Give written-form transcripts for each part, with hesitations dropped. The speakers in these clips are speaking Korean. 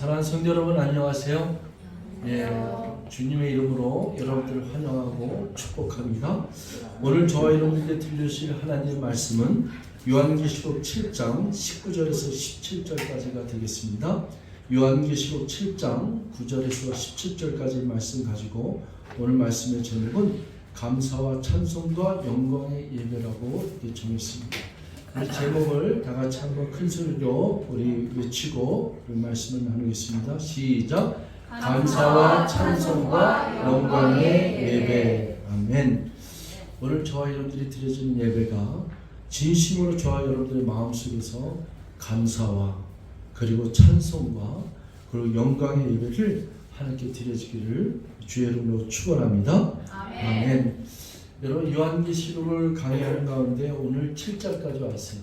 사랑하는 성도 여러분 안녕하세요. 주님의 이름으로 여러분들을 환영하고 축복합니다. 오늘 저와 여러분들께 들려주실 하나님의 말씀은 요한계시록 7장 19절에서 17절까지가 되겠습니다. 요한계시록 7장 9절에서 17절까지 말씀 가지고 오늘 말씀의 제목은 감사와 찬송과 영광의 예배라고 정했습니다. 이 제목을 다 같이 한번 큰 소리로 우리 외치고 그 말씀을 나누겠습니다. 시작. 감사와 찬송과 영광의 예배. 아멘. 오늘 저와 여러분들이 드려지는 예배가 진심으로 저와 여러분들의 마음속에서 감사와 그리고 찬송과 그리고 영광의 예배를 하나님께 드려지기를 주의 이름으로 축원합니다. 아멘. 여러분 요한계시록을 강의하는 가운데 오늘 7장까지 왔어요.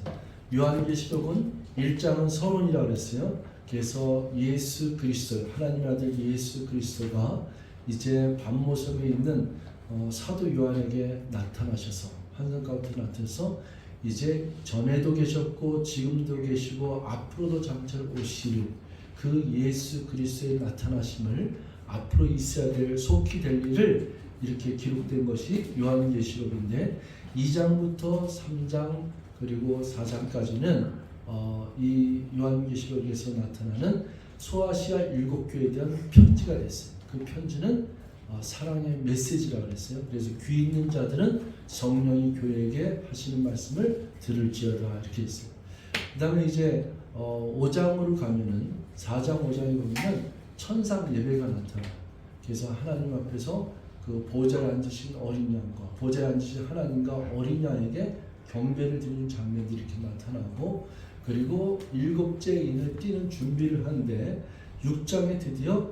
요한계시록은 1장은 서론이라고 했어요. 그래서 예수 그리스도 하나님의 아들 예수 그리스도가 이제 밤모섬에 있는 사도 요한에게 나타나셔서 환상 가운데 나타나서 이제 전에도 계셨고 지금도 계시고 앞으로도 장차 오실 그 예수 그리스도의 나타나심을 앞으로 있어야 될 속히 될 일을 이렇게 기록된 것이 요한계시록인데 2장부터 3장 그리고 4장까지는 이 요한계시록에서 나타나는 소아시아 7교회에 대한 편지가 됐어요. 그 편지는 사랑의 메시지라고 했어요. 그래서 귀 있는 자들은 성령이 교회에게 하시는 말씀을 들을지어다 이렇게 했어요. 그 다음에 이제 5장으로 가면은 4장 5장에 보면 천상 예배가 나타나요. 그래서 하나님 앞에서 그 보좌에 앉으신 어린 양과 보좌에 앉으신 하나님과 어린 양에게 경배를 드리는 장면들이 이렇게 나타나고 그리고 7째 인을 띄는 준비를 하는데 6장에 드디어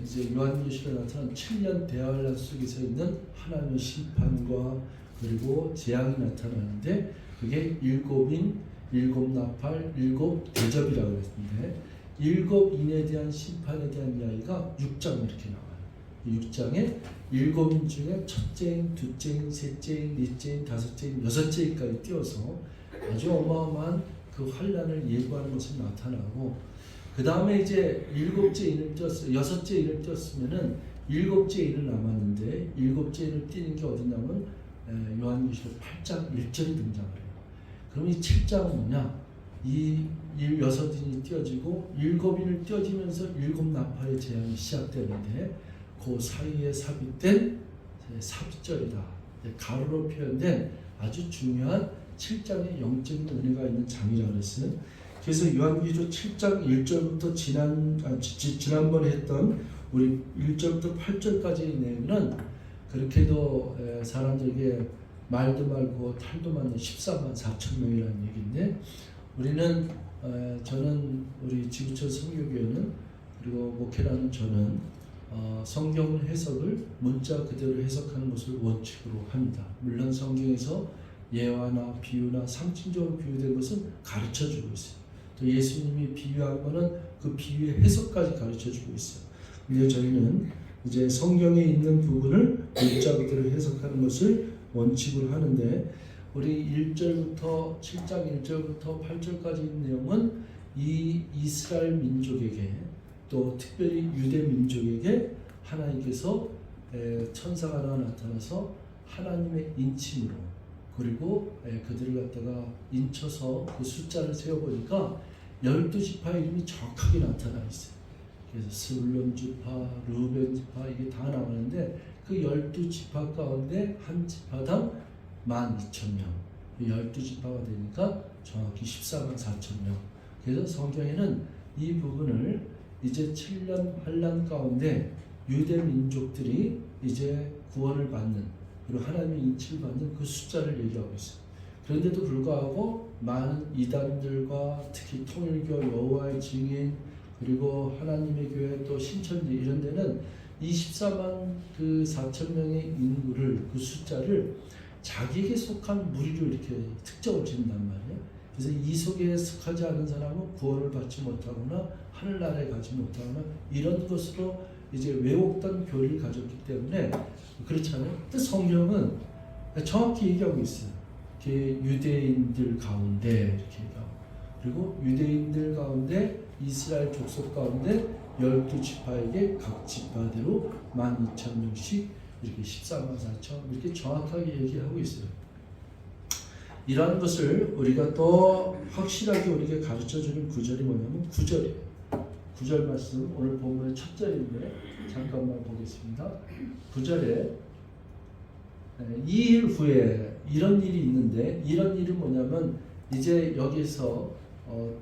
이제 요한계시록에 나타난 7년 대환란 속에서 있는 하나님의 심판과 그리고 재앙이 나타나는데 그게 7인, 7나팔, 7대접이라고 했는데 7인에 대한 심판에 대한 이야기가 6장 이렇게 나와요. 6장에 7인 중에 첫째인, 둘째인, 셋째인, 넷째인, 다섯째인, 여섯째인까지 띄어서 아주 어마어마한 그 환란을 예고하는 것이 나타나고 그 다음에 이제 7째 인을 띄었어요. 6째 인을 띄었으면은 7째 인을 남았는데 7째 인을 띄는 게 어디냐면 요한계시록 8장 1절이 등장을 해요. 그럼 이 7장은 뭐냐? 이 6인이 띄어지고 7인을 띄어지면서 7나팔의 재앙이 시작되는데 그 사이에 삽입된 삽절이다. 가로로 표현된 아주 중요한 7장의 영적인 은혜가 있는 장이라고 했어요. 그래서 요한계시록 7장 1절부터 지난번에 했던 우리 1절부터 8절까지의 내용은 그렇게도 사람들에게 말도 말고 탈도 많은 14만 4천 명이라는 얘기인데 우리는 저는 우리 지구촌 성교교회는 그리고 목회라는 저는 성경 해석을 문자 그대로 해석하는 것을 원칙으로 합니다. 물론 성경에서 예화나 비유나 상징적으로 비유된 것은 가르쳐주고 있어요. 또 예수님이 비유한 것은 그 비유의 해석까지 가르쳐주고 있어요. 근데 저희는 이제 성경에 있는 부분을 문자 그대로 해석하는 것을 원칙으로 하는데 우리 1절부터 7장 1절부터 8절까지 있는 내용은 이 이스라엘 민족에게 또 특별히 유대 민족에게 하나님께서 천사가 나타나서 하나님의 인침으로 그리고 그들을 갖다가 인쳐서 그 숫자를 세어보니까 12지파의 이름이 정확하게 나타나 있어요. 그래서 스불론 지파, 르우벤 지파 이게 다 나오는데 그 12지파 가운데 한 지파당 12,000명 12지파가 되니까 정확히 14만 4천명 그래서 성경에는 이 부분을 이제 7년 환란 가운데 유대 민족들이 이제 구원을 받는 그리고 하나님의 인치를 받는 그 숫자를 얘기하고 있어요. 그런데도 불구하고 많은 이단들과 특히 통일교, 여호와의 증인 그리고 하나님의 교회 또 신천지 이런 데는 24만 그 4천 명의 인구를 그 숫자를 자기에게 속한 무리로 이렇게 특정을 짓는단 말이에요. 그래서 이 속에 속하지 않은 사람은 구원을 받지 못하거나 하늘나라에 가지 못하거나 이런 것으로 이제 왜곡된 교리를 가졌기 때문에 그렇잖아요. 근데 성경은 정확히 얘기하고 있어요. 유대인들 가운데 이렇게 얘기하고 그리고 유대인들 가운데 이스라엘 족속 가운데 12지파에게 각 지파대로 12,000명씩 이렇게 14만 4천 이렇게 정확하게 얘기하고 있어요. 이러한 것을 우리가 더 확실하게 우리에게 가르쳐주는 구절이 뭐냐면 9절이에요. 9절 말씀 오늘 본문의 첫 절인데 잠깐만 보겠습니다. 9절에 2일 후에 이런 일이 있는데 이런 일은 뭐냐면 이제 여기서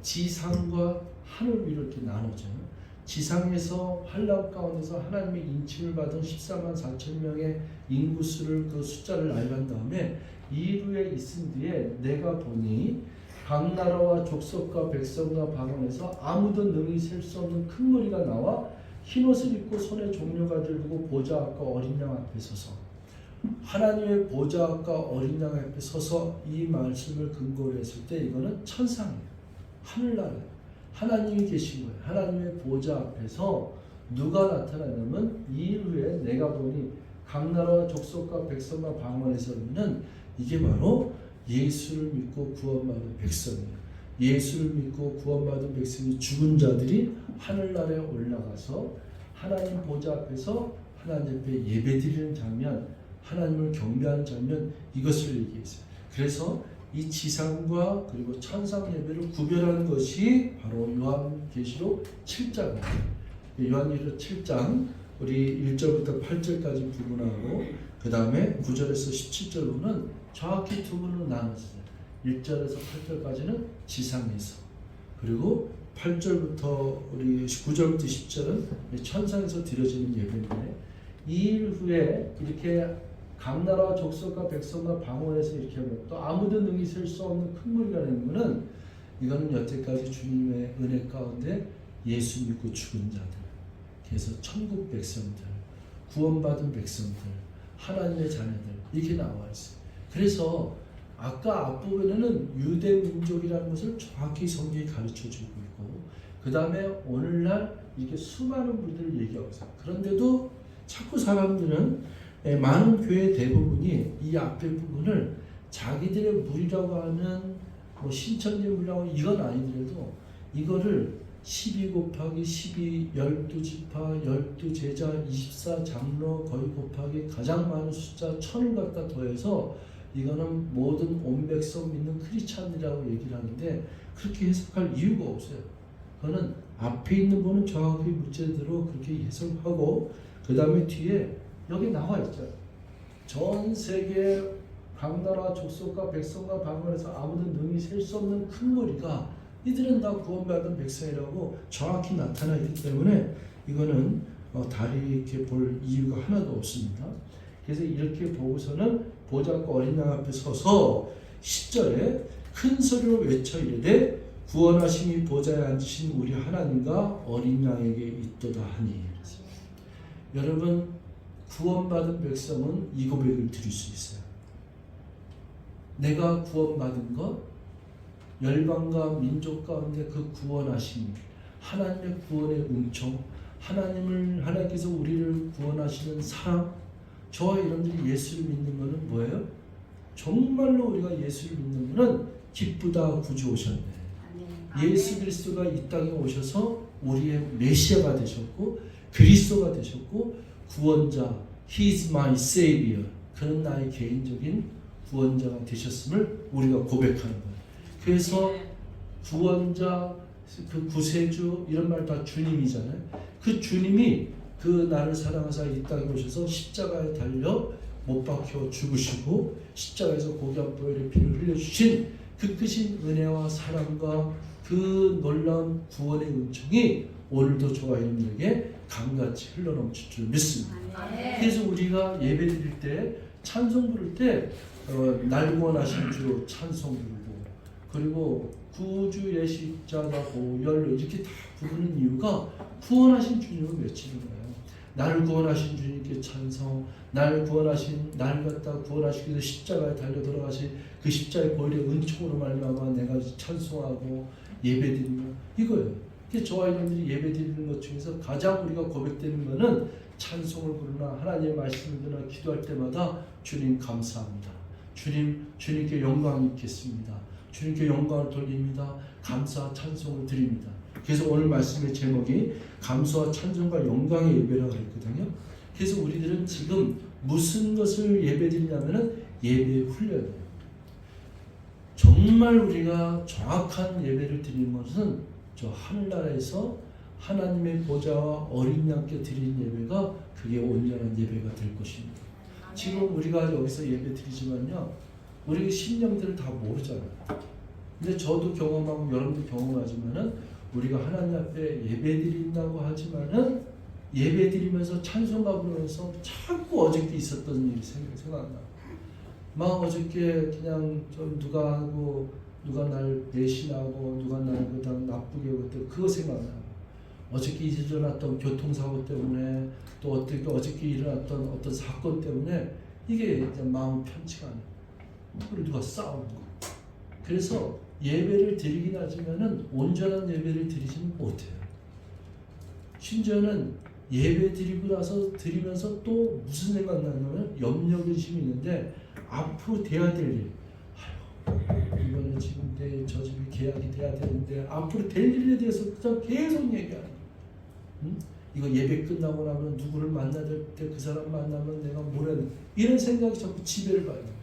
지상과 하늘 위로 이렇게 나눠져요. 지상에서 환란 가운데서 하나님의 인침을 받은 14만 4천 명의 인구수를 그 숫자를 알간 다음에 이후에 있은 뒤에 내가 보니 각 나라와 족속과 백성과 방언에서 아무도 능히 셀 수 없는 큰 무리가 나와 흰옷을 입고 손에 종려가 들고 보좌 앞과 어린 양 앞에 서서 하나님의 보좌 앞과 어린 양 앞에 서서 이 말씀을 근거로 했을 때 이거는 천상이에요. 하늘나라예요. 하나님이 계신 거예요. 하나님의 보좌 앞에서 누가 나타나냐면 이후에 내가 보니 각 나라와 족속과 백성과 방언에서는 이게 바로 예수를 믿고 구원받은 백성이에요. 예수를 믿고 구원받은 백성이 죽은 자들이 하늘나라에 올라가서 하나님 보좌 앞에서 하나님 앞에 예배드리는 장면, 하나님을 경배하는 장면, 이것을 얘기했어요. 그래서 이 지상과 그리고 천상 예배를 구별하는 것이 바로 요한계시록 7장입니다. 요한계시록 7장 우리 1절부터 8절까지 부분하고 그 다음에 9절에서 17절로는 정확히 두 부분으로 나눴어요. 1절에서 8절까지는 지상에서, 그리고 8절부터 우리 9절부터 10절은 천상에서 드려지는 예배인데, 이 일 후에 이렇게 각 나라와 족속과 백성과 방언에서 이렇게 하면 또 아무도 능히 셀 수 없는 큰 무리가 되는 것은, 이거는 여태까지 주님의 은혜 가운데 예수 믿고 죽은 자들, 그래서 천국 백성들, 구원받은 백성들, 하나님의 자녀들 이렇게 나와 있어요. 그래서 아까 앞부분에는 유대 민족이라는 것을 정확히 성경이 가르쳐주고 있고, 그 다음에 오늘날 이렇게 수많은 분들을 얘기하고 있어요. 그런데도 자꾸 사람들은 많은 교회 대부분이 이 앞에 부분을 자기들의 무리라고 하는 신천지 무리라고 이건 아니더라도 이거를 12 곱하기 12, 12지파, 12제자, 24장로 거의 곱하기 가장 많은 숫자 1000을 갖다 더해서 이거는 모든 온 백성 믿는 크리스찬이라고 얘기를 하는데, 그렇게 해석할 이유가 없어요. 그거는 앞에 있는 분은 정확히 문제대로 그렇게 해석하고, 그 다음에 뒤에 여기 나와 있죠. 전 세계 각 나라 족속과 백성과 방언에서 아무도 능히 셀 수 없는 큰 무리가 이들은 다 구원받은 백성이라고 정확히 나타나기 때문에 이거는 다리 이렇게 볼 이유가 하나도 없습니다. 그래서 이렇게 보고서는 보좌과 어린 양 앞에 서서 10절에 큰 소리로 외쳐 이르되 구원하심이 보좌에 앉으신 우리 하나님과 어린 양에게 있도다 하니. 여러분, 구원받은 백성은 이 고백을 드릴 수 있어요. 내가 구원받은 것, 열방과 민족 가운데 그 구원하심, 하나님의 구원의 은총, 하나님께서 우리를 구원하시는 사랑, 저와 여러분들이 예수를 믿는 것은 뭐예요? 정말로 우리가 예수를 믿는 것은 기쁘다 구주 오셨네. 예수 그리스도가 이 땅에 오셔서 우리의 메시아가 되셨고 그리스도가 되셨고 구원자, He is my Savior, 그는 나의 개인적인 구원자가 되셨음을 우리가 고백하는 거예요. 그래서 구원자, 그 구세주 이런 말 다 주님이잖아요. 그 주님이 그 나를 사랑하사 이 땅에 오셔서 십자가에 달려 못 박혀 죽으시고 십자가에서 고기 한 보혈의 피를 흘려주신 그 크신 은혜와 사랑과 그 놀라운 구원의 은총이 오늘도 저와 여러분에게 강같이 흘러넘칠 줄 믿습니다. 그래서 우리가 예배 드릴 때 찬송 부를 때 날 구원하신 주 찬송 부르고, 그리고 구주 예식자가 보혈로 이렇게 다 부르는 이유가 구원하신 주님을 외치는 거예요. 나를 구원하신 주님께 찬송, 나를 갖다 구원하시기 위해서 십자가에 달려 돌아가신 그 십자가의 보혈의 은총으로 말미암아 내가 찬송하고 예배드리며 이거예요. 저와 여러분들이 예배드리는 것 중에서 가장 우리가 고백되는 것은 찬송을 부르나 하나님의 말씀을 듣나 기도할 때마다 주님 감사합니다. 주님께 영광 있겠습니다. 주님께 영광을 돌립니다. 감사 찬송을 드립니다. 그래서 오늘 말씀의 제목이 감사와 찬송과 영광의 예배라고 했거든요. 그래서 우리들은 지금 무슨 것을 예배드리냐면은 예배 훈련이에요. 정말 우리가 정확한 예배를 드리는 것은 저 하늘나라에서 하나님의 보좌와 어린 양께 드린 예배가 그게 온전한 예배가 될 것입니다. 지금 우리가 여기서 예배 드리지만요, 우리 심령들을 다 모르잖아요. 근데 저도 경험하고 여러분도 경험하지만은 우리가 하나님 앞에 예배 드린다고 하지만은 예배 드리면서 찬송가 부르면서 자꾸 어저께 있었던 일이 생각나. 막 어저께 그냥 좀 누가 하고 누가 날 배신하고 누가 날 그냥 나쁘게 하고 그거 생각나. 어저께 일어났던 교통사고 때문에 또 어저께 일어났던 어떤 사건 때문에 이게 이제 마음 편치가 않아요. 그리고 누가 싸우는 거. 그래서 예배를 드리긴 하지만은 온전한 예배를 드리지는 못해요. 심지어는 예배 드리고 나서 드리면서 또 무슨 생각 나냐면 염려 근심이 있는데 앞으로 돼야 될 일. 아유, 이번에 지금 저 집이 계약이 돼야 되는데 앞으로 될 일에 대해서 그냥 계속 얘기하는. 이거 예배 끝나고 나면 누구를 만나야 될 때 그 사람 만나면 내가 뭘 해야 돼? 이런 생각이 자꾸 지배를 받는 거예요.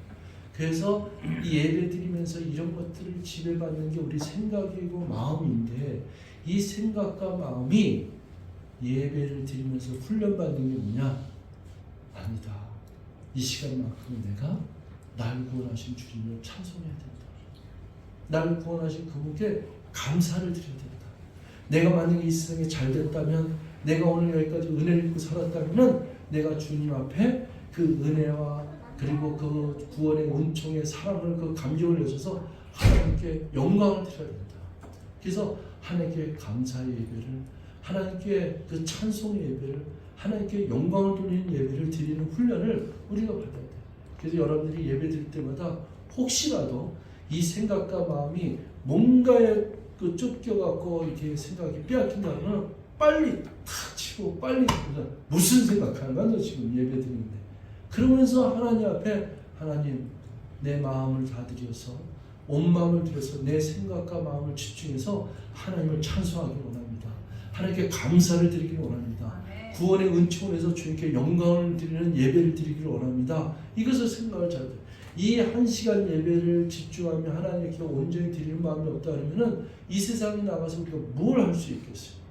그래서 이 예배 드리면서 이런 것들을 지배받는 게 우리 생각이고 마음인데 이 생각과 마음이 예배를 드리면서 훈련받는 게 뭐냐? 아니다. 이 시간만큼 내가 날 구원하신 주님을 찬송해야 된다. 날 구원하신 그분께 감사를 드려야 된다. 내가 만약에 이 세상에 잘 됐다면, 내가 오늘 여기까지 은혜를 입고 살았다면 내가 주님 앞에 그 은혜와 그리고 그 구원의 은총의 사랑을 그 감격을 내셔서 하나님께 영광을 드려야 된다. 그래서 하나님께 감사의 예배를, 하나님께 그 찬송의 예배를, 하나님께 영광을 돌리는 예배를 드리는 훈련을 우리가 받아야 돼요. 그래서 여러분들이 예배 드릴 때마다 혹시라도 이 생각과 마음이 뭔가에 그 쫓겨갖고 이렇게 생각이 빼앗긴다면 빨리 탁 치고 빨리 무슨 생각하는 거야 너 지금 예배 드리는데. 그러면서 하나님 앞에 하나님 내 마음을 다 드려서 온 마음을 들여서 내 생각과 마음을 집중해서 하나님을 찬송하기 원합니다. 하나님께 감사를 드리기를 원합니다. 구원의 은총을 해서 주님께 영광을 드리는 예배를 드리기를 원합니다. 이것을 생각을 잘 해요. 이 한 시간 예배를 집중하며 하나님께 온전히 드리는 마음이 없다 그러면은 이 세상에 나가서 우리가 뭘 할 수 있겠어요?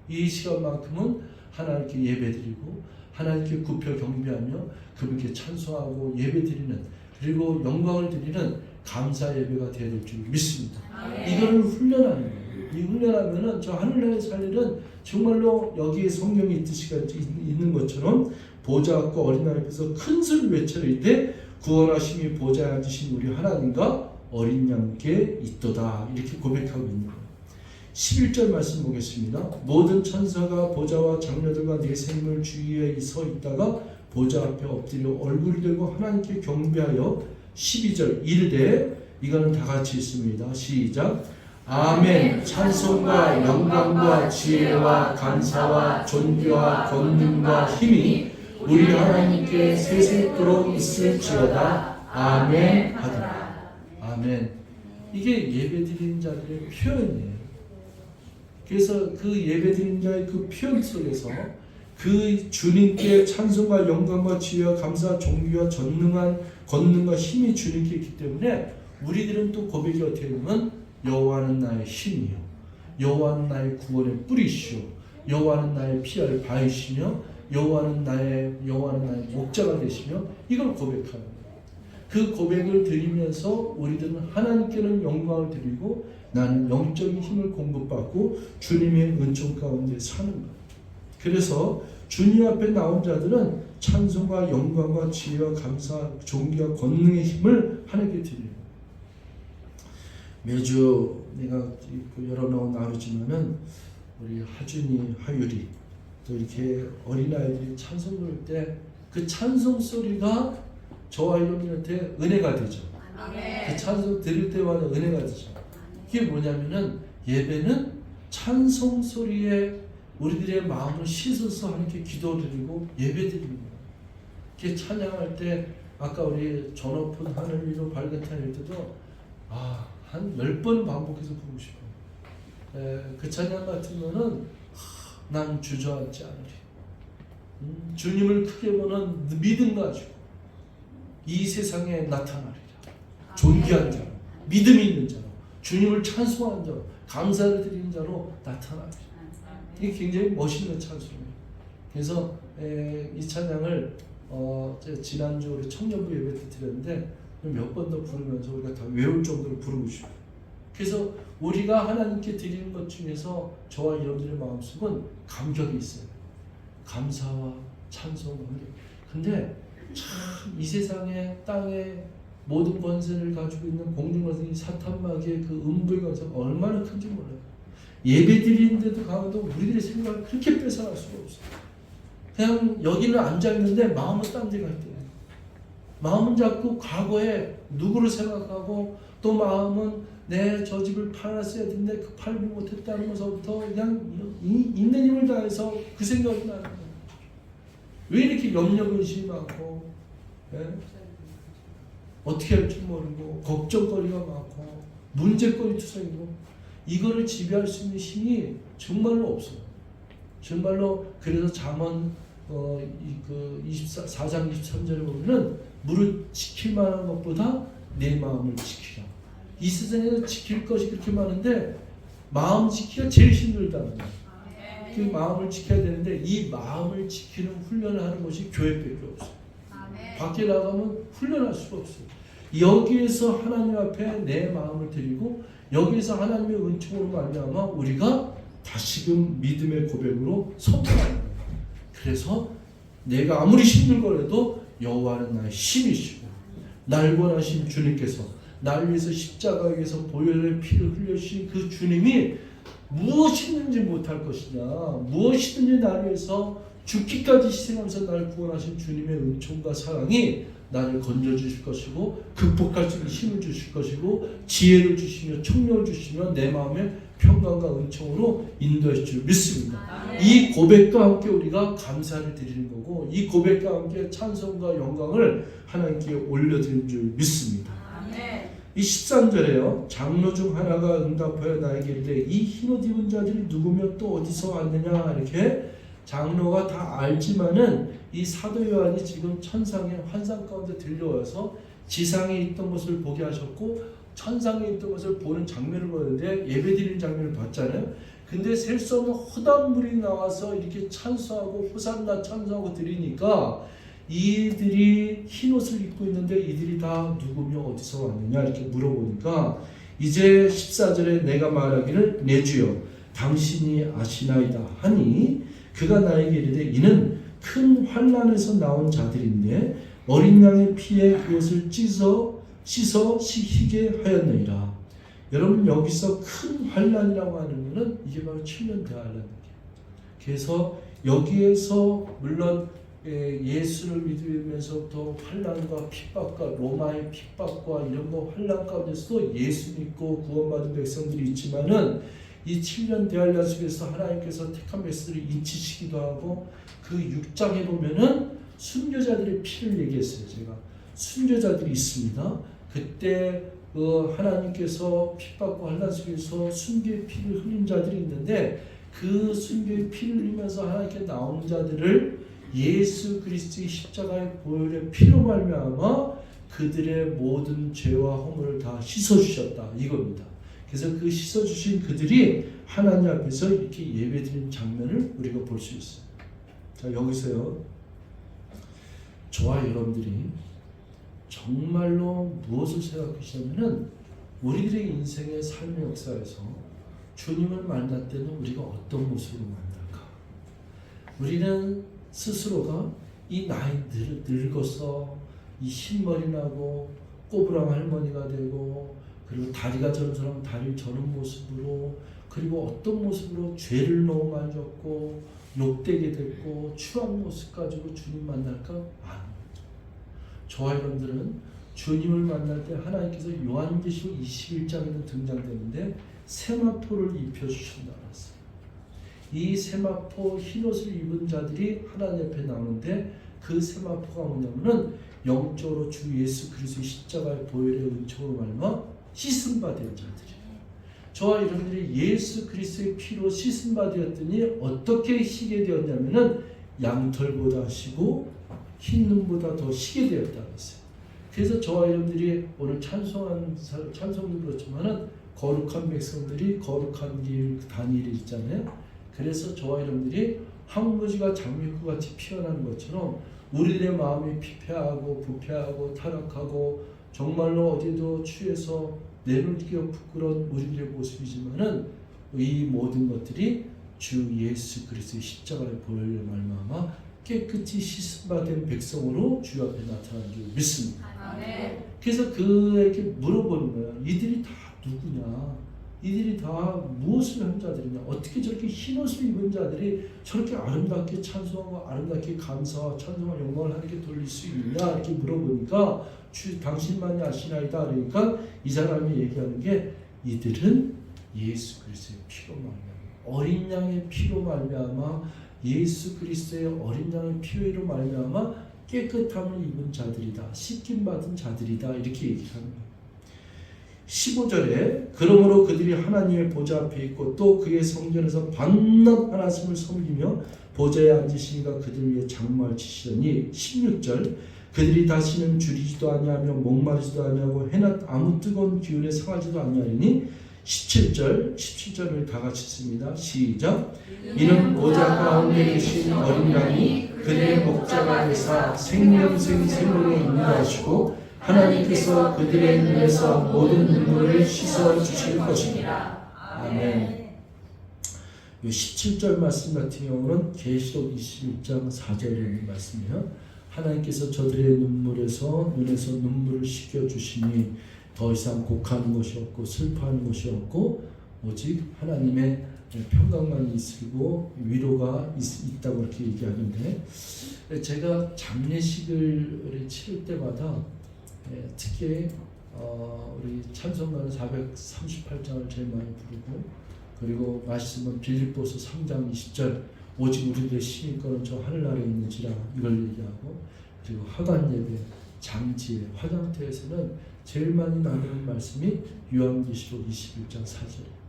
이 시간만큼은 하나님께 예배 드리고 하나님께 굽혀 경배하며 그분께 찬송하고 예배 드리는, 그리고 영광을 드리는 감사 예배가 되어야 될 줄 믿습니다. 이거를 훈련하는 거예요. 이 훈련하면은 저 하늘나라에 살 일은 정말로 여기에 성경이 있는 것처럼 보좌 앞과 어린아이 앞에서 큰 소리를 외쳐이르되 구원하심이 보좌에 앉으신 우리 하나님과 어린 양께 있도다. 이렇게 고백하고 있는 거예요. 11절 말씀 보겠습니다. 모든 천사가 보좌와 장로들과 네 생물 주위에 서 있다가 보좌 앞에 엎드려 얼굴을 들고 하나님께 경배하여 12절 이르되, 이거는 다 같이 있습니다. 시작. 아멘. 찬송과 영광과 지혜와 감사와 존귀와 권능과 힘이 우리 하나님께 세세토록 있을지어다. 아멘 하더라. 아멘. 이게 예배드리는 자들의 표현이에요. 그래서 그 예배드리는 자의 그 표현 속에서 그 주님께 찬송과 영광과 지혜와 감사, 존귀와 전능한 권능과 힘이 주님께 있기 때문에 우리들은 또 고백이 어떻게 되면 여호와는 나의 힘이요, 여호와는 나의 구원의 뿌리시오, 여호와는 나의 피할 바위시며 여호와는 나의 목자가 되시며, 이걸 고백하는 거예요. 그 고백을 드리면서 우리들은 하나님께는 영광을 드리고 나는 영적인 힘을 공급받고 주님의 은총 가운데 사는 거예요. 그래서 주님 앞에 나온 자들은 찬송과 영광과 지혜와 감사, 존귀와 권능의 힘을 하나님께 드려요. 매주 내가 여러 번 나누지만은 우리 하준이, 하율이 또 이렇게 어린아이들이 찬송 부를 때 그 찬송 소리가 저와 여러분한테 은혜가 되죠. 그 찬송 들을 때마다 은혜가 되죠. 이게 뭐냐면은 예배는 찬송 소리에 우리들의 마음을 씻어서 하나님께 기도드리고 예배드리는 거예요. 이렇게 찬양할 때 아까 우리 저 높은 하늘 위로 밝은 태양 할 때도 한 10번 반복해서 부르고 싶어요. 그 찬양 같으면은 난 주저앉지 않으리. 주님을 크게 보는 믿음 가지고 이 세상에 나타나리라. 존귀한 자로, 믿음이 있는 자로, 주님을 찬송하는 자로, 감사를 드리는 자로 나타나리라. 이게 굉장히 멋있는 찬송이에요. 그래서 이 찬양을 지난주 우리 청년부 예배 때 드렸는데 몇 번 더 부르면서 우리가 다 외울 정도로 부르고 싶어요. 그래서 우리가 하나님께 드리는 것 중에서 저와 여러분들의 마음속은 감격이 있어요. 감사와 찬송, 감격. 근데 참 이 세상에 땅에 모든 권세를 가지고 있는 공중권세 사탄마귀의 그 음부의 권세가 얼마나 큰지 몰라요. 예배 드리는데도 가도 우리들의 생각을 그렇게 뺏어갈 수가 없어요. 그냥 여기는 앉아있는데 마음은 딴 데 갈 때예요. 마음은 자꾸 과거에 누구를 생각하고 또 마음은 내 저 집을 팔았어야 되는데 그 팔지 못했다는 것부터 그냥 있는 힘을 다해서 그 생각이 나는 거예요. 왜 이렇게 염려 근심이 많고 어떻게 할지 모르고 걱정거리가 많고 문제거리 투성이고 이거를 지배할 수 있는 힘이 정말로 없어요. 정말로 그래서 잠언 4장 23절에 보면은 무릇 지킬 만한 것보다 내 마음을 지키라. 이 세상에서 지킬 것이 그렇게 많은데 마음 지키기가 제일 힘들다는 거예요. 그 마음을 지켜야 되는데 이 마음을 지키는 훈련을 하는 것이 교회밖에 없어요. 밖에 나가면 훈련할 수가 없어요. 여기에서 하나님 앞에 내 마음을 드리고 여기에서 하나님의 은총으로 말미암아 우리가 다시금 믿음의 고백으로 선포하는 거예요. 그래서 내가 아무리 힘들거라도 여호와는 나의 힘이시고 날 원하신 주님께서 날 위해서 십자가에서 보혈의 피를 흘려주신 그 주님이 무엇이든지 못할 것이냐, 무엇이든지 나를 위해서 죽기까지 희생하면서 나를 구원하신 주님의 은총과 사랑이 나를 건져주실 것이고 극복할 수 있는 힘을 주실 것이고 지혜를 주시며 총력을 주시며 내 마음에 평강과 은총으로 인도해 줄 믿습니다. 이 고백과 함께 우리가 감사를 드리는 거고 이 고백과 함께 찬송과 영광을 하나님께 올려드리는 줄 믿습니다. 이 13절에요. 장로 중 하나가 응답하여 나에게 이르되 이 흰옷 입은 자들이 누구며 또 어디서 왔느냐 이렇게 장로가 다 알지만은 이 사도 요한이 지금 천상의 환상 가운데 들려와서 지상에 있던 것을 보게 하셨고 천상에 있던 것을 보는 장면을 보는데 예배드리는 장면을 봤잖아요. 근데 셀 수 없는 허다한 물이 나와서 이렇게 찬송하고 호산나 찬송하고 드리니까 이들이 흰옷을 입고 있는데 이들이 다 누구며 어디서 왔느냐 이렇게 물어보니까 이제 14절에 내가 말하기를 내 주여 당신이 아시나이다 하니 그가 나에게 이르되 이는 큰 환난에서 나온 자들인데 어린 양의 피에 그것을 씻어 식히게 하였느니라. 여러분 여기서 큰 환난이라고 하는 것은 이게 바로 7년 대환란이에요. 그래서 여기에서 물론 예수를 믿으면서부터 환난과 핍박과 로마의 핍박과 이런 거 환난 가운데서도 예수 믿고 구원받은 백성들이 있지만은 이 7년 대환란 속에서 하나님께서 택한 백성들을 인치시기도 하고 그 6장에 보면은 순교자들의 피를 얘기했어요. 제가 순교자들이 있습니다. 그때 하나님께서 핍박과 환난 속에서 순교의 피를 흘린 자들이 있는데 그 순교의 피를 흘리면서 하나님께 나온 자들을 예수 그리스도의 십자가의 보혈의 피로 말미암아 그들의 모든 죄와 허물을 다 씻어주셨다 이겁니다. 그래서 그 씻어주신 그들이 하나님 앞에서 이렇게 예배드리는 장면을 우리가 볼 수 있어요. 자 여기서요 저와 여러분들이 정말로 무엇을 생각하시냐면은 우리들의 인생의 삶의 역사에서 주님을 만날 때는 우리가 어떤 모습으로 만날까? 우리는 스스로가 이 나이 늙어서 이 흰머리 나고 꼬부랑 할머니가 되고 그리고 다리가 저런 사람 다리 저런 모습으로 그리고 어떤 모습으로 죄를 너무 많이 졌고 욕되게 됐고 추한 모습 가지고 주님 만날까? 아닙니다. 저와 여러분들은 주님을 만날 때 하나님께서 요한계시록 21장에는 등장되는데 세마포를 입혀주신다 그랬어요. 이 세마포 흰옷을 입은 자들이 하나님 앞에 나오는데 그 세마포가 뭐냐면은 영적으로 주 예수 그리스도의 십자가의 보혈의 은총으로 말미암아 씻음 받은 자들이에요. 저와 여러분들이 예수 그리스도의 피로 씻음 받았더니 어떻게 시게 되었냐면은 양털보다 시고 흰 눈보다 더 시게 되었다고 했어요. 그래서 저와 여러분들이 오늘 찬송도 그렇지만은 거룩한 백성들이 거룩한 길 다니엘이 있잖아요. 그래서 저와 여러분들이 황무지가 장미꽃같이 피어나는 것처럼 우리들의 마음이 피폐하고 부패하고 타락하고 정말로 어디도 취해서 내놓기가 부끄러운 우리들의 모습이지만은 이 모든 것들이 주 예수 그리스도의 십자가의 보혈로 말미암아 깨끗이 씻음받은 백성으로 주 앞에 나타난 줄 믿습니다. 아멘. 그래서 그에게 물어보는 거야. 이들이 다 누구냐? 이들이 다 무엇을 한 자들이냐? 어떻게 저렇게 흰옷을 입은 자들이 저렇게 아름답게 찬송하고 아름답게 감사와 찬송과 영광을 하나님께 돌릴 수 있느냐? 이렇게 물어보니까 당신만이 아시나이다. 그러니까 이 사람이 얘기하는 게 이들은 예수 그리스도의 피로 말미암아 어린 양의 피로 말미암아 예수 그리스도의 어린 양의 피로 말미암아 깨끗함을 입은 자들이다. 씻김 받은 자들이다. 이렇게 얘기하는 거예요. 15절에 그러므로 그들이 하나님의 보좌 앞에 있고 또 그의 성전에서 밤낮 하나님을 섬기며 보좌에 앉으시니가 그들 위에 장막을 치시더니 16절 그들이 다시는 줄이지도 아니하며 목마르지도 아니하고 해나 아무 뜨거운 기운에 상하지도 아니하리니 17절을 다 같이 씁니다. 시작. 이는 보좌 가운데 계신 어린 양이 그들의 목자가 되사 생명으로 인도하시고 하나님께서 그들의 눈에서 모든 눈물을 씻어 주실 것입니다. 아멘. 이 17절 말씀 같은 경우는 계시록 21장 4절에 있는 말씀이에요. 하나님께서 저들의 눈에서 눈물을 씻겨 주시니 더 이상 곡하는 것이 없고 슬퍼하는 것이 없고 오직 하나님의 평강만 있고 위로가 있다고 이렇게 얘기하는데, 제가 장례식을 치를 때마다 특히 우리 찬송가는 438장을 제일 많이 부르고, 그리고 말씀은 빌립보서 3장 20절 오직 우리들의 시민권은 저 하늘나라에 있는지라 이걸 얘기하고, 그리고 하간 예배, 장지에, 화장터에서는 제일 많이 나누는 말씀이 요한계시록 21장 4절이에요.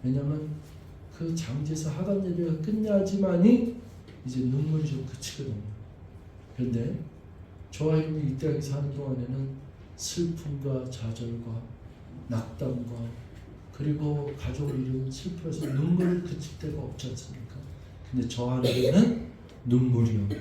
왜냐하면 그 장지에서 하간 예배가 끝나지만이 이제 눈물이 좀 그치거든요. 그런데 저와 형이 이 땅에서 사는 동안에는 슬픔과 좌절과 낙담과 그리고 가족을 잃은 슬픔에서 눈물을 그칠 때가 없지 않습니까? 근데 저 하늘에는 눈물이 없는,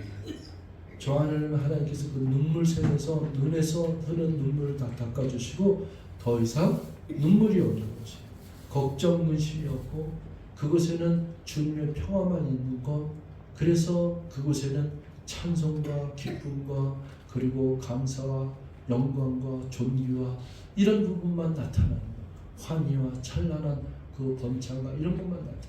저 하늘은 하나님께서 그 눈물샘에서 눈에서 흐르는 눈물을 다 닦아주시고 더 이상 눈물이 없는 것이에요. 걱정 근심이 없고 그곳에는 주님의 평화만 있는 것, 그래서 그곳에는 찬송과 기쁨과 그리고 감사와 영광과 존귀와 이런 부분만 나타나는 것, 환희와 찬란한 그 번창과 이런 것만 나타나요.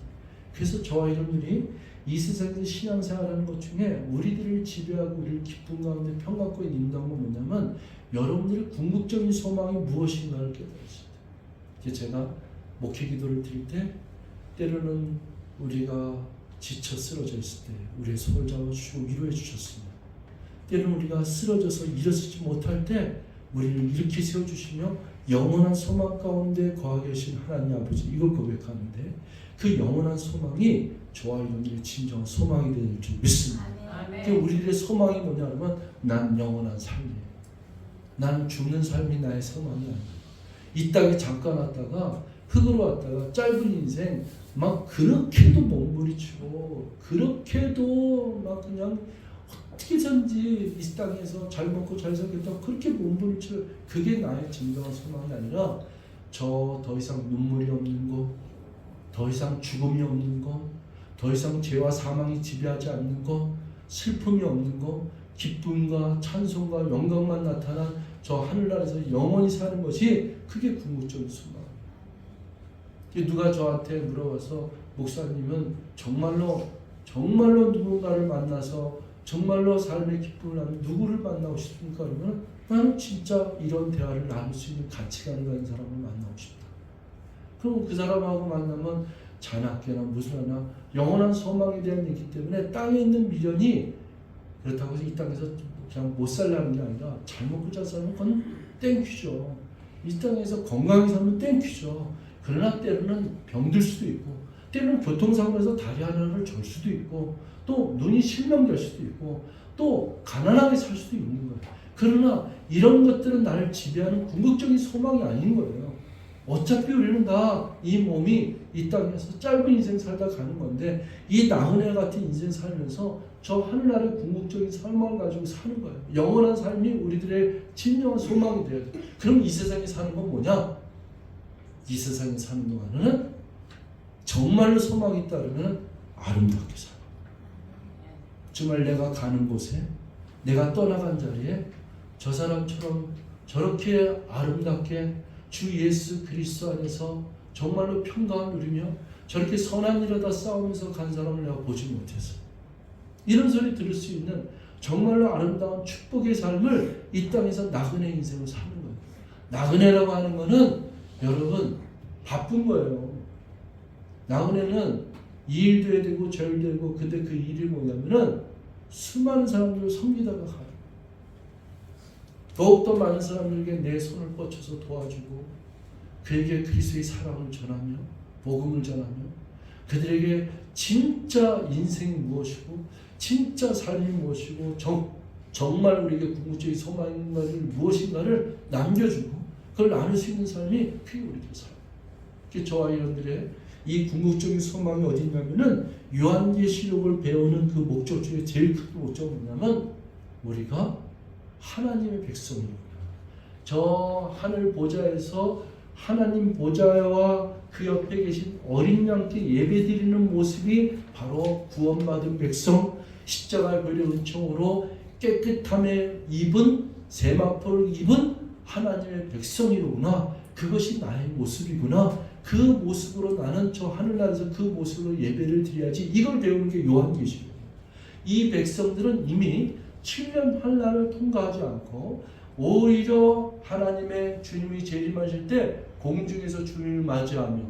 그래서 저와 여러분들이 이 세상에서 신앙생활하는 것 중에 우리들을 지배하고 우리를 기쁨 가운데 평강과 인도한 건 뭐냐면 여러분들의 궁극적인 소망이 무엇인가를 깨달으십니다. 제가 목회 기도를 드릴 때 때로는 우리가 지쳐 쓰러져 있을 때 우리의 손을 잡아주시고 위로해 주셨습니다. 때로는 우리가 쓰러져서 일어서지 못할 때 우리를 일으켜 세워주시며 영원한 소망 가운데 거하 계신 하나님 아버지, 이걸 고백하는데 그 영원한 소망이 저와 여러분들의 진정한 소망이 되는 줄 믿습니다. 그러니까 우리들의 소망이 뭐냐면 난 영원한 삶이에요. 나는 죽는 삶이 나의 소망이 아니에요. 이 땅에 잠깐 왔다가 흙으로 왔다가 짧은 인생 막 그렇게도 몸부림치고 그렇게도 막 그냥 어떻게든지 이 땅에서 잘 먹고 잘 살겠다고 그렇게 몸부림치고, 그게 나의 진정한 소망이 아니라 저 더 이상 눈물이 없는 것, 더 이상 죽음이 없는 것, 더 이상 죄와 사망이 지배하지 않는 것, 슬픔이 없는 것, 기쁨과 찬송과 영광만 나타난 저 하늘나라에서 영원히 사는 것이 그게 궁극적인 소망입니다. 누가 저한테 물어봐서 목사님은 정말로 누군가를 만나서 정말로 삶의 기쁨을 나누는 누구를 만나고 싶습니까? 그러면 나는 진짜 이런 대화를 나눌 수 있는 가치관을 가진 사람을 만나고 싶다. 그럼 그 사람하고 만나면 잔악계나 무슨 하나 영원한 소망에 대한 얘기 때문에 땅에 있는 미련이 그렇다고 해서 이 땅에서 그냥 못 살라는 게 아니라 잘 먹고 잘 살면 그건 땡큐죠. 이 땅에서 건강히 살면 땡큐죠. 그러나 때로는 병들 수도 있고, 때로는 교통사고에서 다리 하나를 절 수도 있고, 또 눈이 실명될 수도 있고, 또 가난하게 살 수도 있는 거예요. 그러나 이런 것들은 나를 지배하는 궁극적인 소망이 아닌 거예요. 어차피 우리는 다 이 몸이 이 땅에서 짧은 인생 살다 가는 건데, 이 나그네 같은 인생 살면서 저 하늘나라의 궁극적인 삶을 가지고 사는 거예요. 영원한 삶이 우리들의 진정한 소망이 돼야 돼요. 그럼 이 세상에 사는 건 뭐냐? 이 세상에 사는 동안은 정말로 소망이 있다면 아름답게 살아. 정말 내가 가는 곳에, 내가 떠나간 자리에 저 사람처럼 저렇게 아름답게 주 예수 그리스도 안에서 정말로 평강을 누리며 저렇게 선한 일하다 싸우면서 간 사람을 내가 보지 못해서, 이런 소리 들을 수 있는 정말로 아름다운 축복의 삶을 이 땅에서 나그네 인생을 사는 거예요. 나그네라고 하는 거는 여러분 바쁜 거예요. 나그네는 이 일도 해야 되고 저 일도 해야 되고, 근데 그 일이 뭐냐면은 수많은 사람들을 섬기다가 가요. 더욱더 많은 사람들에게 내 손을 뻗쳐서 도와주고, 그에게 그리스도의 사랑을 전하며 복음을 전하며, 그들에게 진짜 인생이 무엇이고 진짜 삶이 무엇이고 정말 우리에게 궁극적인 소망이 무엇인가를 남겨주고 그걸 나눌 수 있는 삶이 그게 우리들 삶. 저와 여러분들의 이 궁극적인 소망이 어디 있냐면은 요한계시록을 배우는 그 목적 중에 제일 큰 목적은 뭐냐면 우리가 하나님의 백성이구나. 저 하늘 보좌에서 하나님 보좌와 그 옆에 계신 어린 양께 예배드리는 모습이 바로 구원받은 백성, 십자가의 보혈의 은총으로 깨끗함에 입은 세마포를 입은 하나님의 백성이로구나. 그것이 나의 모습이구나. 그 모습으로 나는 저 하늘나라에서 그 모습으로 예배를 드려야지. 이걸 배우는 게 요한계시록이에요. 이 백성들은 이미 7년 환난을 통과하지 않고 오히려 하나님의 주님이 재림하실 때 공중에서 주님을 맞이하며,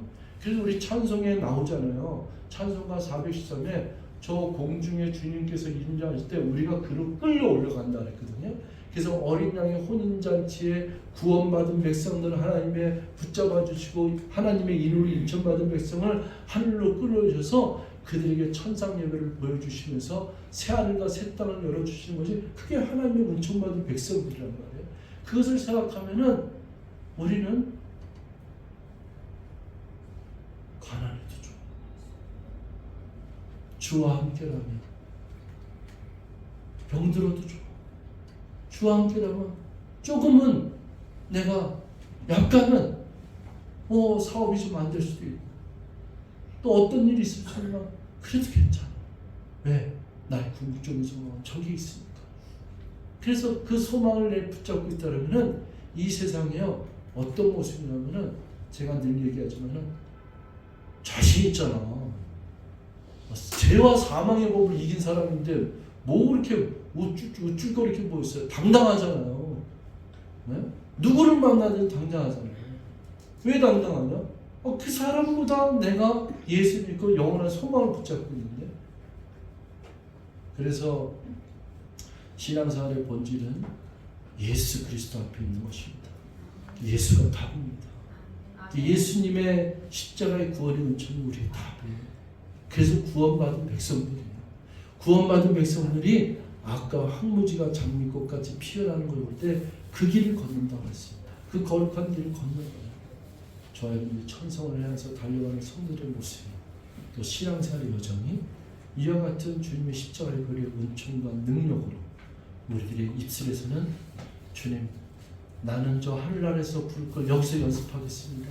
그래서 우리 찬송에 나오잖아요. 찬송가 413에 저 공중에 주님께서 임재하실 때 우리가 그로 끌려 올라간다 그랬거든요. 그래서 어린 양의 혼인잔치에 구원받은 백성들을 하나님의 붙잡아 주시고 하나님의 인으로 인천받은 백성을 하늘로 끌어오셔서 그들에게 천상 예배를 보여주시면서 새하늘과 새 땅을 열어주시는 것이 그게 하나님의 은총받은 백성들이란 말이에요. 그것을 생각하면은 우리는 가난해도 좋아. 주와 함께라면 병들어도 좋아. 주와 함께라면 조금은 내가 약간은 사업이 좀 안 될 수도 있고 또 어떤 일이 있을 수 있나 그래도 괜찮아. 왜? 나의 궁극적인 소망은 저기 있으니까. 그래서 그 소망을 내 붙잡고 있다면은 이 세상에요 어떤 모습이냐면은 제가 늘 얘기하지만은 자신 있잖아. 죄와 사망의 법을 이긴 사람인데 뭐 그렇게 우쭐거리게 뭐 있어요? 당당하잖아요. 네? 누구를 만나든 당당하잖아요. 왜 당당하냐? 그 사람보다 내가 예수 믿고 영원한 소망을 붙잡고 있는데. 그래서 신앙생활의 본질은 예수 그리스도 앞에 있는 것입니다. 예수가 답입니다. 예수님의 십자가의 구원의 은총이 우리의 답이에요. 그래서 구원받은 백성들이에요. 구원받은 백성들이 아까 황무지가 장미꽃같이 피어나는 걸 볼 때 그 길을 걷는다고 했습니다. 그 거룩한 길을 걷는 거예요. 저와 여러분이 천성을 향해서 달려가는 성들의 모습이, 또 신앙생활의 여정이 이와 같은 주님의 십자가의 거리의 은총과 능력으로 우리들의 입술에서는 주님, 나는 저 하늘나라에서 부를 걸 여기서 연습하겠습니다.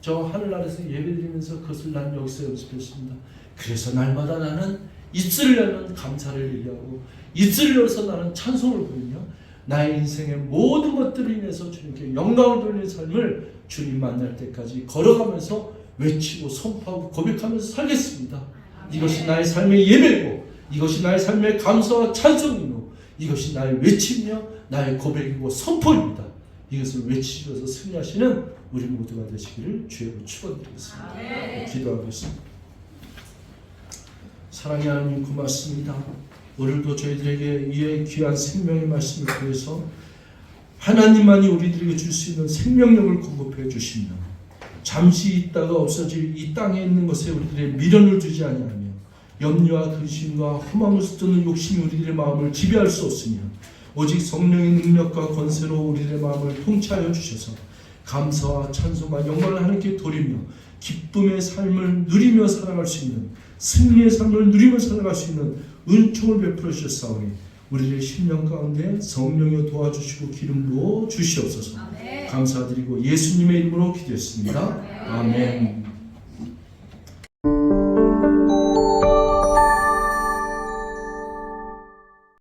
저 하늘나라에서 예배드리면서 그것을 난 여기서 연습했습니다. 그래서 날마다 나는 입술을 열면 감사를 얘기하고 입술을 열어서 나는 찬송을 부르며 나의 인생의 모든 것들을 인해서 주님께 영광을 돌리는 삶을 주님 만날 때까지 걸어가면서 외치고 선포하고 고백하면서 살겠습니다. 이것이 나의 삶의 예배고 이것이 나의 삶의 감사와 찬송이고 이것이 나의 외침이며 나의 고백이고 선포입니다. 이것을 외치셔서 승리하시는 우리 모두가 되시기를 주여로 축원드리겠습니다. 기도하겠습니다. 사랑의 하나님 고맙습니다. 오늘도 저희들에게 이의 귀한 생명의 말씀을 통해서 하나님만이 우리들에게 줄 수 있는 생명력을 공급해 주시며 잠시 있다가 없어질 이 땅에 있는 것에 우리들의 미련을 두지 아니하며 염려와 근심과 허망을 쏟는 욕심이 우리들의 마음을 지배할 수 없으며 오직 성령의 능력과 권세로 우리들의 마음을 통치하여 주셔서 감사와 찬송과 영광을 하나님께 돌리며 기쁨의 삶을 누리며 살아갈 수 있는 승리의 삶을 누리며 살아갈 수 있는 은총을 베풀어 주셨사오니 우리의 심령 가운데 성령이 도와주시고 기름 부어 주시옵소서. 감사드리고 예수님의 이름으로 기도했습니다. 아멘.